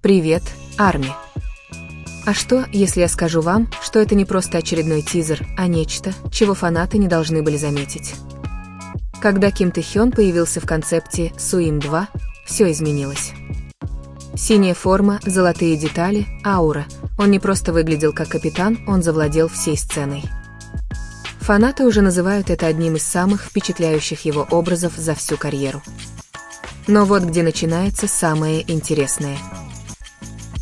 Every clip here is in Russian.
Привет, Арми. А что, если я скажу вам, что это не просто очередной тизер, а нечто, чего фанаты не должны были заметить? Когда Ким Тэ-хён появился в концепте Суим 2, все изменилось. Синяя форма, золотые детали, аура. Он не просто выглядел как капитан, он завладел всей сценой. Фанаты уже называют это одним из самых впечатляющих его образов за всю карьеру. Но вот где начинается самое интересное.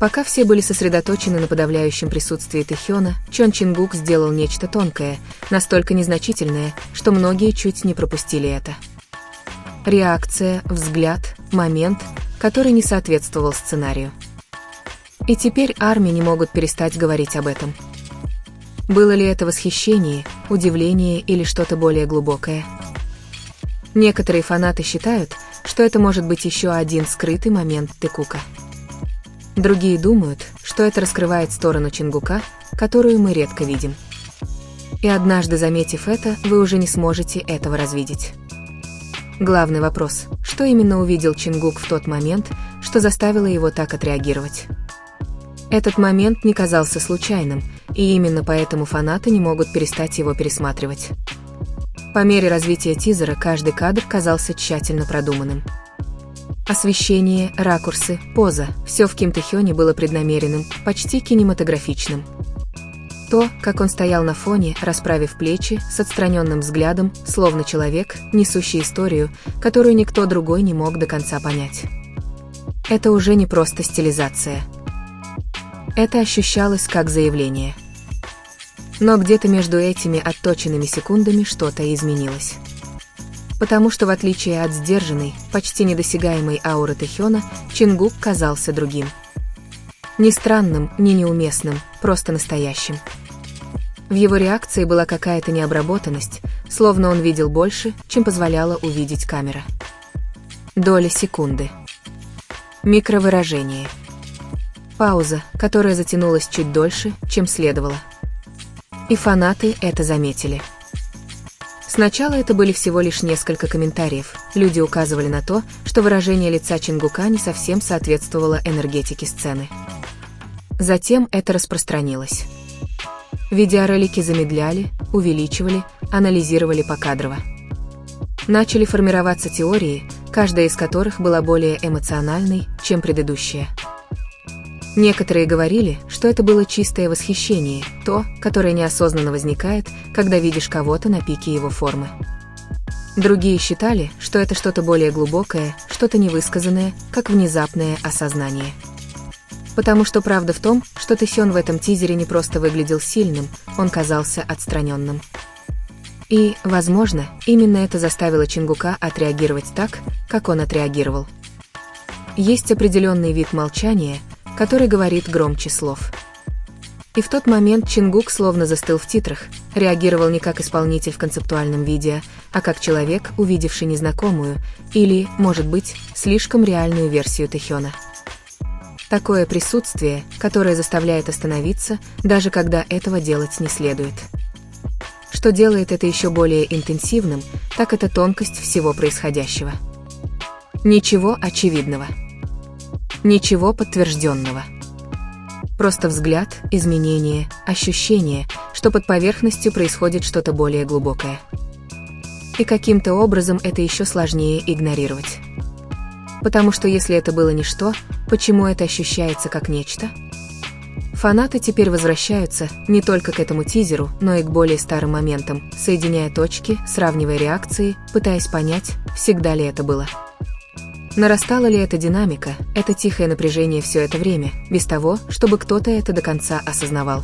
Пока все были сосредоточены на подавляющем присутствии Тэ-хёна, Чон Чин-гук сделал нечто тонкое, настолько незначительное, что многие чуть не пропустили это. Реакция, взгляд, момент, который не соответствовал сценарию. И теперь Арми не могут перестать говорить об этом. Было ли это восхищение, удивление или что-то более глубокое? Некоторые фанаты считают, что это может быть еще один скрытый момент Тэ-кука. Другие думают, что это раскрывает сторону Чингука, которую мы редко видим. И однажды, заметив это, вы уже не сможете этого развидеть. Главный вопрос, что именно увидел Чингук в тот момент, что заставило его так отреагировать? Этот момент не казался случайным, и именно поэтому фанаты не могут перестать его пересматривать. По мере развития тизера каждый кадр казался тщательно продуманным. Освещение, ракурсы, поза – все в Ким Тэ-хёне было преднамеренным, почти кинематографичным. То, как он стоял на фоне, расправив плечи, с отстраненным взглядом, словно человек, несущий историю, которую никто другой не мог до конца понять. Это уже не просто стилизация. Это ощущалось как заявление. Но где-то между этими отточенными секундами что-то изменилось. Потому что в отличие от сдержанной, почти недосягаемой ауры Тэ-хёна, Чингук казался другим. Не странным, не неуместным, просто настоящим. В его реакции была какая-то необработанность, словно он видел больше, чем позволяла увидеть камера. Доля секунды. Микровыражение. Пауза, которая затянулась чуть дольше, чем следовало. И фанаты это заметили. Сначала это были всего лишь несколько комментариев. Люди указывали на то, что выражение лица Чингука не совсем соответствовало энергетике сцены. Затем это распространилось. Видеоролики замедляли, увеличивали, анализировали покадрово. Начали формироваться теории, каждая из которых была более эмоциональной, чем предыдущая. Некоторые говорили, что это было чистое восхищение, то, которое неосознанно возникает, когда видишь кого-то на пике его формы. Другие считали, что это что-то более глубокое, что-то невысказанное, как внезапное осознание. Потому что правда в том, что Тэ-хён в этом тизере не просто выглядел сильным, он казался отстраненным. И, возможно, именно это заставило Чингука отреагировать так, как он отреагировал. Есть определенный вид молчания, который говорит громче слов. И в тот момент Чингук словно застыл в титрах, реагировал не как исполнитель в концептуальном видео, а как человек, увидевший незнакомую, или, может быть, слишком реальную версию Тэ-хёна. Такое присутствие, которое заставляет остановиться, даже когда этого делать не следует. Что делает это еще более интенсивным, так это тонкость всего происходящего. Ничего очевидного. Ничего подтвержденного. Просто взгляд, изменение, ощущение, что под поверхностью происходит что-то более глубокое. И каким-то образом это еще сложнее игнорировать. Потому что если это было ничто, почему это ощущается как нечто? Фанаты теперь возвращаются не только к этому тизеру, но и к более старым моментам, соединяя точки, сравнивая реакции, пытаясь понять, всегда ли это было. Нарастала ли эта динамика, это тихое напряжение все это время, без того, чтобы кто-то это до конца осознавал.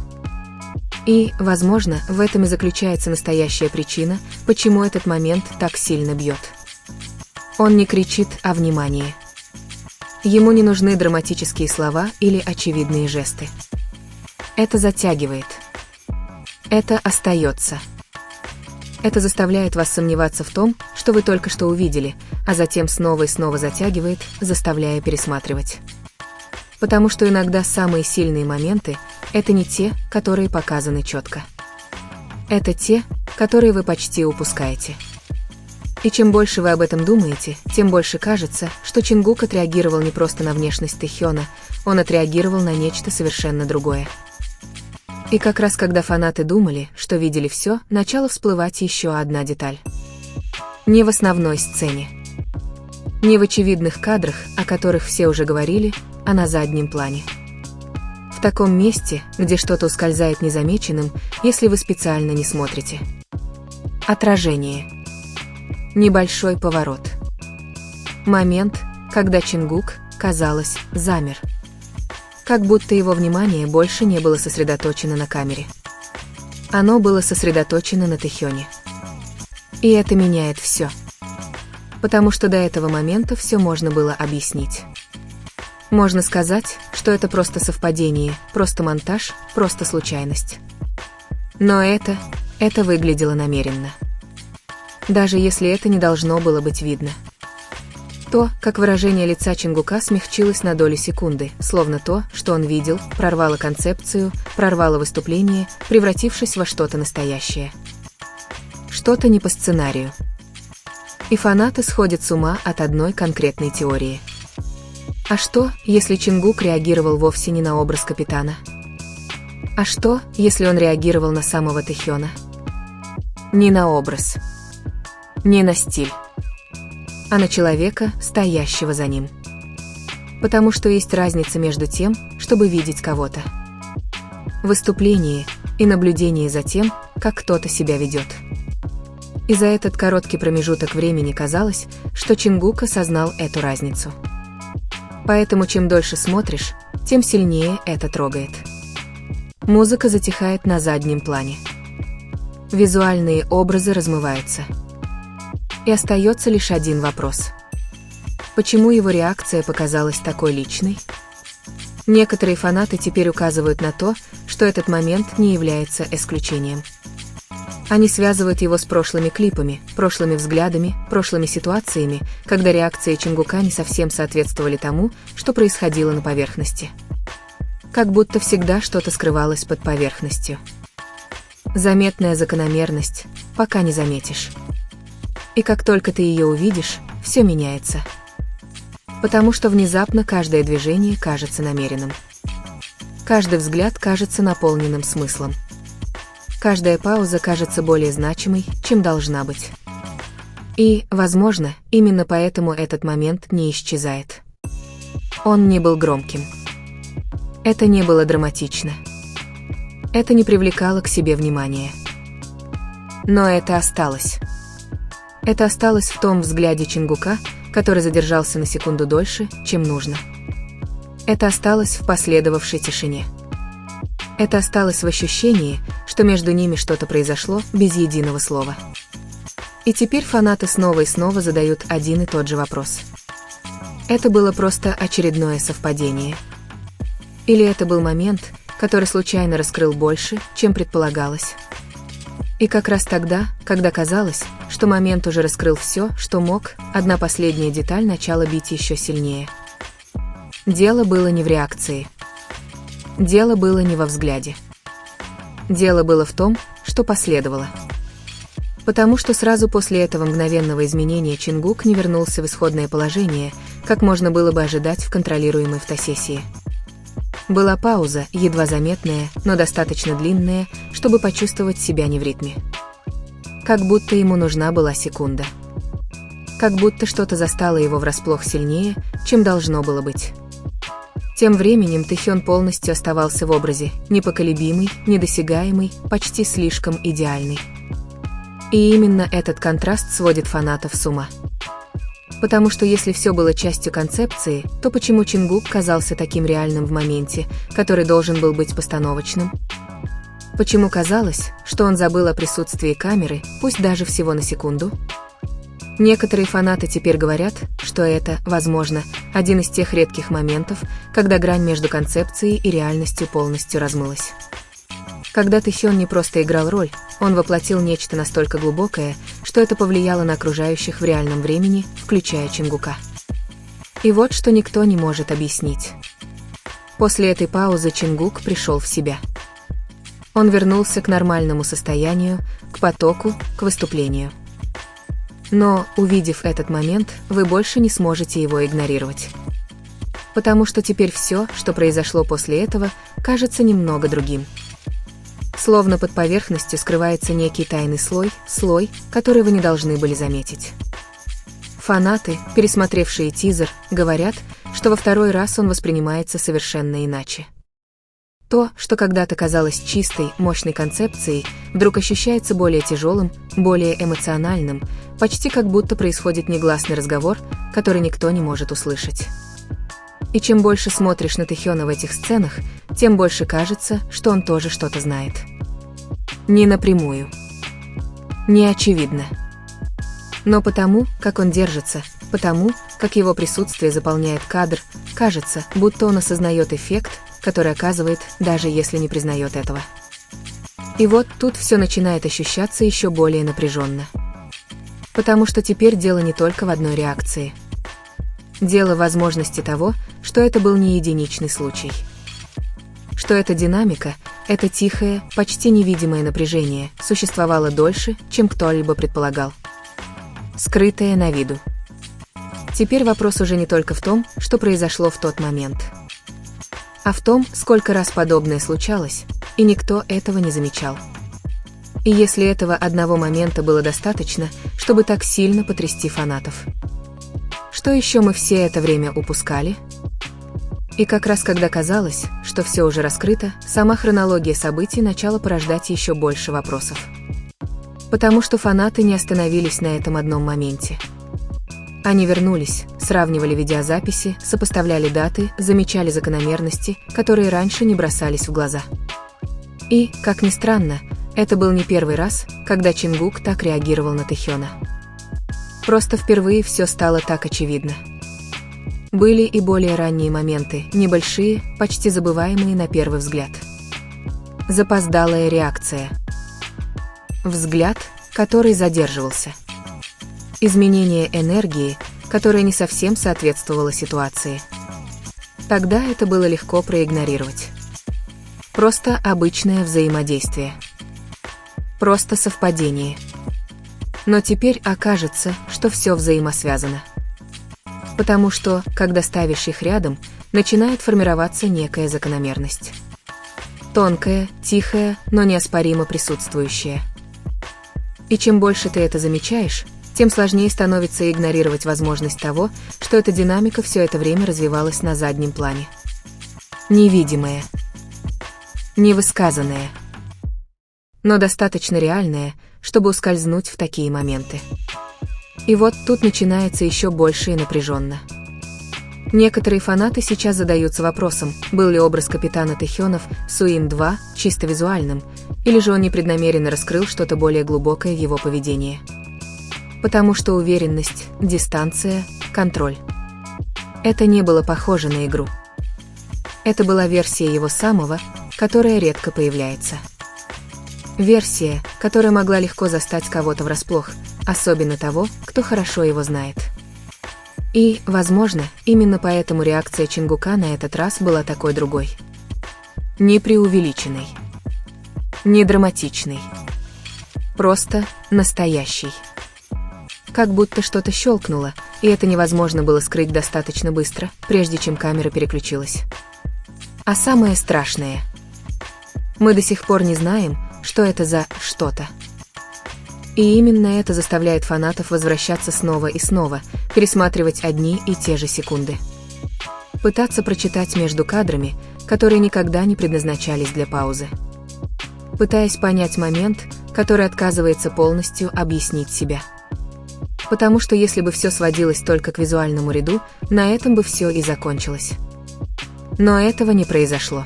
И, возможно, в этом и заключается настоящая причина, почему этот момент так сильно бьет. Он не кричит о внимании. Ему не нужны драматические слова или очевидные жесты. Это затягивает. Это остается. Это заставляет вас сомневаться в том, что вы только что увидели, а затем снова и снова затягивает, заставляя пересматривать. Потому что иногда самые сильные моменты – это не те, которые показаны четко. Это те, которые вы почти упускаете. И чем больше вы об этом думаете, тем больше кажется, что Чингук отреагировал не просто на внешность Тэ-хёна, он отреагировал на нечто совершенно другое. И как раз когда фанаты думали, что видели все, начала всплывать еще одна деталь. Не в основной сцене. Не в очевидных кадрах, о которых все уже говорили, а на заднем плане. В таком месте, где что-то ускользает незамеченным, если вы специально не смотрите. Отражение. Небольшой поворот. Момент, когда Чингук, казалось, замер. Как будто его внимание больше не было сосредоточено на камере. Оно было сосредоточено на Тэхёне. И это меняет все. Потому что до этого момента все можно было объяснить. Можно сказать, что это просто совпадение, просто монтаж, просто случайность. Но это выглядело намеренно. Даже если это не должно было быть видно. То, как выражение лица Чингука смягчилось на долю секунды, словно то, что он видел, прорвало концепцию, прорвало выступление, превратившись во что-то настоящее. Что-то не по сценарию. И фанаты сходят с ума от одной конкретной теории. А что, если Чингук реагировал вовсе не на образ капитана? А что, если он реагировал на самого Тэхёна? Не на образ. Не на стиль. А на человека, стоящего за ним. Потому что есть разница между тем, чтобы видеть кого-то. Выступление и наблюдение за тем, как кто-то себя ведет. И за этот короткий промежуток времени казалось, что Чингук осознал эту разницу. Поэтому чем дольше смотришь, тем сильнее это трогает. Музыка затихает на заднем плане. Визуальные образы размываются. И остается лишь один вопрос. Почему его реакция показалась такой личной? Некоторые фанаты теперь указывают на то, что этот момент не является исключением. Они связывают его с прошлыми клипами, прошлыми взглядами, прошлыми ситуациями, когда реакции Чингука не совсем соответствовали тому, что происходило на поверхности. Как будто всегда что-то скрывалось под поверхностью. Заметная закономерность, пока не заметишь. И как только ты ее увидишь, все меняется. Потому что внезапно каждое движение кажется намеренным. Каждый взгляд кажется наполненным смыслом. Каждая пауза кажется более значимой, чем должна быть. И, возможно, именно поэтому этот момент не исчезает. Он не был громким. Это не было драматично. Это не привлекало к себе внимания. Но это осталось. Это осталось в том взгляде Чингука, который задержался на секунду дольше, чем нужно. Это осталось в последовавшей тишине. Это осталось в ощущении, что между ними что-то произошло без единого слова. И теперь фанаты снова и снова задают один и тот же вопрос. Это было просто очередное совпадение? Или это был момент, который случайно раскрыл больше, чем предполагалось? И как раз тогда, когда казалось, что момент уже раскрыл все, что мог, одна последняя деталь начала бить еще сильнее. Дело было не в реакции. Дело было не во взгляде. Дело было в том, что последовало. Потому что сразу после этого мгновенного изменения Чингук не вернулся в исходное положение, как можно было бы ожидать в контролируемой фотосессии. Была пауза, едва заметная, но достаточно длинная, чтобы почувствовать себя не в ритме. Как будто ему нужна была секунда. Как будто что-то застало его врасплох сильнее, чем должно было быть. Тем временем Тэхён полностью оставался в образе, непоколебимый, недосягаемый, почти слишком идеальный. И именно этот контраст сводит фанатов с ума. Потому что если все было частью концепции, то почему Чингук казался таким реальным в моменте, который должен был быть постановочным? Почему казалось, что он забыл о присутствии камеры, пусть даже всего на секунду? Некоторые фанаты теперь говорят, что это, возможно, один из тех редких моментов, когда грань между концепцией и реальностью полностью размылась. Когда Тэхён не просто играл роль, он воплотил нечто настолько глубокое, что это повлияло на окружающих в реальном времени, включая Чингука. И вот что никто не может объяснить. После этой паузы Чингук пришел в себя. Он вернулся к нормальному состоянию, к потоку, к выступлению. Но, увидев этот момент, вы больше не сможете его игнорировать. Потому что теперь все, что произошло после этого, кажется немного другим. Словно под поверхностью скрывается некий тайный слой, который вы не должны были заметить. Фанаты, пересмотревшие тизер, говорят, что во второй раз он воспринимается совершенно иначе. То, что когда-то казалось чистой, мощной концепцией, вдруг ощущается более тяжелым, более эмоциональным, почти как будто происходит негласный разговор, который никто не может услышать. И чем больше смотришь на Тэхёна в этих сценах, тем больше кажется, что он тоже что-то знает. Не напрямую. Не очевидно. Но потому, как он держится, потому, как его присутствие заполняет кадр, кажется, будто он осознает эффект, который оказывает, даже если не признает этого. И вот тут все начинает ощущаться еще более напряженно. Потому что теперь дело не только в одной реакции. Дело в возможности того, что это был не единичный случай. Что эта динамика, это тихое, почти невидимое напряжение, существовало дольше, чем кто-либо предполагал. Скрытое на виду. Теперь вопрос уже не только в том, что произошло в тот момент, а в том, сколько раз подобное случалось, и никто этого не замечал. И если этого одного момента было достаточно, чтобы так сильно потрясти фанатов. Что еще мы все это время упускали? И как раз когда казалось, что все уже раскрыто, сама хронология событий начала порождать еще больше вопросов. Потому что фанаты не остановились на этом одном моменте. Они вернулись, сравнивали видеозаписи, сопоставляли даты, замечали закономерности, которые раньше не бросались в глаза. И, как ни странно, это был не первый раз, когда Чингук так реагировал на Тэхёна. Просто впервые все стало так очевидно. Были и более ранние моменты, небольшие, почти забываемые на первый взгляд. Запоздалая реакция. Взгляд, который задерживался. Изменение энергии, которое не совсем соответствовало ситуации. Тогда это было легко проигнорировать. Просто обычное взаимодействие. Просто совпадение. Но теперь окажется, что все взаимосвязано. Потому что, когда ставишь их рядом, начинает формироваться некая закономерность. Тонкая, тихая, но неоспоримо присутствующая. И чем больше ты это замечаешь, тем сложнее становится игнорировать возможность того, что эта динамика все это время развивалась на заднем плане. Невидимая. Невысказанная. Но достаточно реальная, чтобы ускользнуть в такие моменты. И вот тут начинается еще больше и напряженно. Некоторые фанаты сейчас задаются вопросом, был ли образ капитана Тэхёна в Суин 2 чисто визуальным, или же он непреднамеренно раскрыл что-то более глубокое в его поведении. Потому что уверенность, дистанция, контроль. Это не было похоже на игру. Это была версия его самого, которая редко появляется. Версия, которая могла легко застать кого-то врасплох, особенно того, кто хорошо его знает. И, возможно, именно поэтому реакция Чингука на этот раз была такой другой. Не преувеличенной. Не драматичной. Просто настоящей. Как будто что-то щелкнуло, и это невозможно было скрыть достаточно быстро, прежде чем камера переключилась. А самое страшное. Мы до сих пор не знаем, что это за что-то. И именно это заставляет фанатов возвращаться снова и снова, пересматривать одни и те же секунды. Пытаться прочитать между кадрами, которые никогда не предназначались для паузы. Пытаясь понять момент, который отказывается полностью объяснить себя. Потому что если бы все сводилось только к визуальному ряду, на этом бы все и закончилось. Но этого не произошло.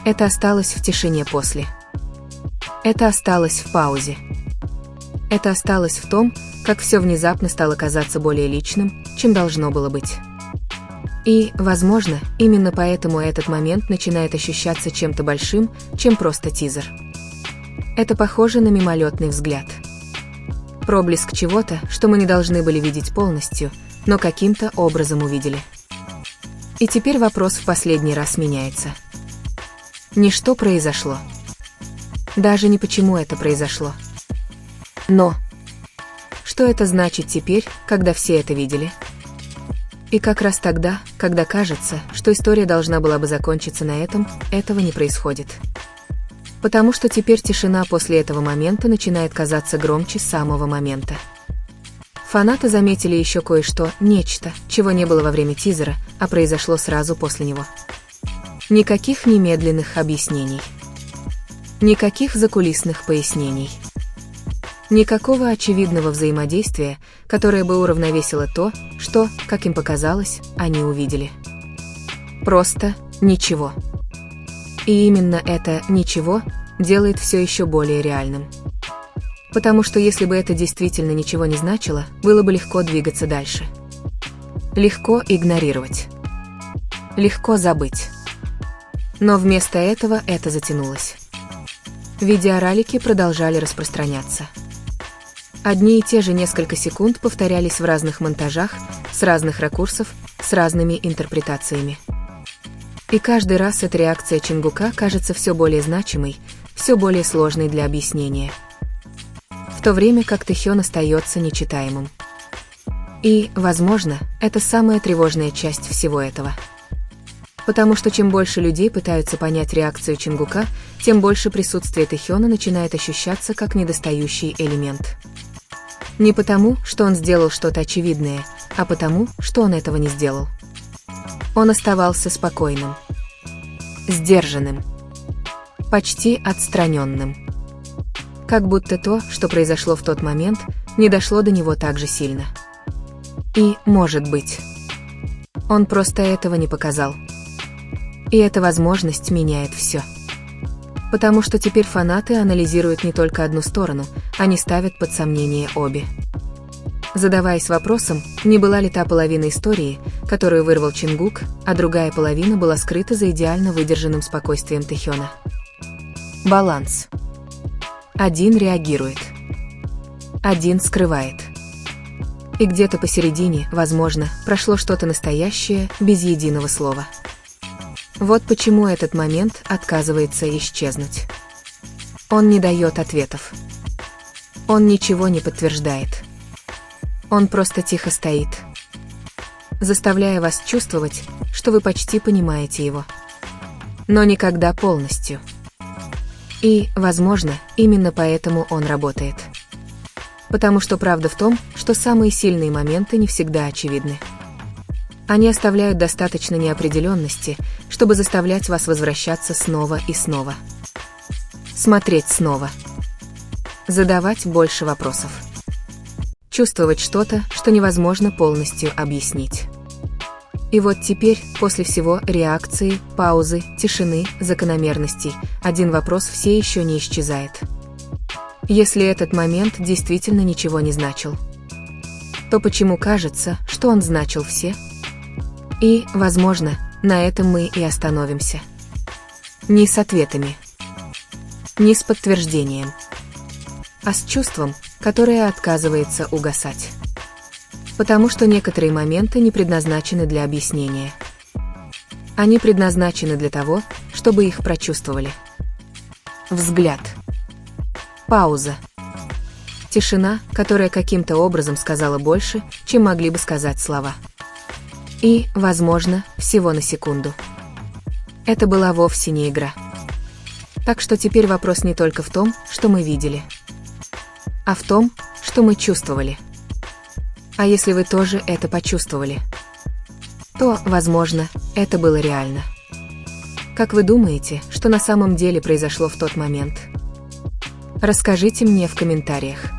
Это осталось в тишине после. Это осталось в паузе. Это осталось в том, как все внезапно стало казаться более личным, чем должно было быть. И, возможно, именно поэтому этот момент начинает ощущаться чем-то большим, чем просто тизер. Это похоже на мимолетный взгляд. Проблеск чего-то, что мы не должны были видеть полностью, но каким-то образом увидели. И теперь вопрос в последний раз меняется. Не что произошло. Даже не почему это произошло. Но что это значит теперь, когда все это видели? И как раз тогда, когда кажется, что история должна была бы закончиться на этом, этого не происходит. Потому что теперь тишина после этого момента начинает казаться громче самого момента. Фанаты заметили еще кое-что, нечто, чего не было во время тизера, а произошло сразу после него. Никаких немедленных объяснений. Никаких закулисных пояснений. Никакого очевидного взаимодействия, которое бы уравновесило то, что, как им показалось, они увидели. Просто ничего. И именно это «ничего» делает все еще более реальным. Потому что если бы это действительно ничего не значило, было бы легко двигаться дальше. Легко игнорировать. Легко забыть. Но вместо этого это затянулось. Видеоролики продолжали распространяться. Одни и те же несколько секунд повторялись в разных монтажах, с разных ракурсов, с разными интерпретациями. И каждый раз эта реакция Чингука кажется все более значимой, все более сложной для объяснения. В то время как Тэхён остается нечитаемым. И, возможно, это самая тревожная часть всего этого. Потому что чем больше людей пытаются понять реакцию Чингука, тем больше присутствие Тэхёна начинает ощущаться как недостающий элемент. Не потому, что он сделал что-то очевидное, а потому, что он этого не сделал. Он оставался спокойным, сдержанным, почти отстраненным. Как будто то, что произошло в тот момент, не дошло до него так же сильно. И, может быть, он просто этого не показал. И эта возможность меняет все. Потому что теперь фанаты анализируют не только одну сторону, они ставят под сомнение обе. Задаваясь вопросом, не была ли та половина истории, которую вырвал Чингук, а другая половина была скрыта за идеально выдержанным спокойствием Тэхёна. Баланс. Один реагирует. Один скрывает. И где-то посередине, возможно, прошло что-то настоящее, без единого слова. Вот почему этот момент отказывается исчезнуть. Он не дает ответов. Он ничего не подтверждает. Он просто тихо стоит, заставляя вас чувствовать, что вы почти понимаете его. Но никогда полностью. И, возможно, именно поэтому он работает. Потому что правда в том, что самые сильные моменты не всегда очевидны. Они оставляют достаточно неопределенности, чтобы заставлять вас возвращаться снова и снова. Смотреть снова. Задавать больше вопросов. Чувствовать что-то, что невозможно полностью объяснить. И вот теперь, после всего реакции, паузы, тишины, закономерностей, один вопрос все еще не исчезает. Если этот момент действительно ничего не значил, то почему кажется, что он значил все? И, возможно, на этом мы и остановимся. Не с ответами, не с подтверждением, а с чувством, которое отказывается угасать. Потому что некоторые моменты не предназначены для объяснения. Они предназначены для того, чтобы их прочувствовали. Взгляд. Пауза. Тишина, которая каким-то образом сказала больше, чем могли бы сказать слова. И, возможно, всего на секунду. Это была вовсе не игра. Так что теперь вопрос не только в том, что мы видели, а в том, что мы чувствовали. А если вы тоже это почувствовали, то, возможно, это было реально. Как вы думаете, что на самом деле произошло в тот момент? Расскажите мне в комментариях.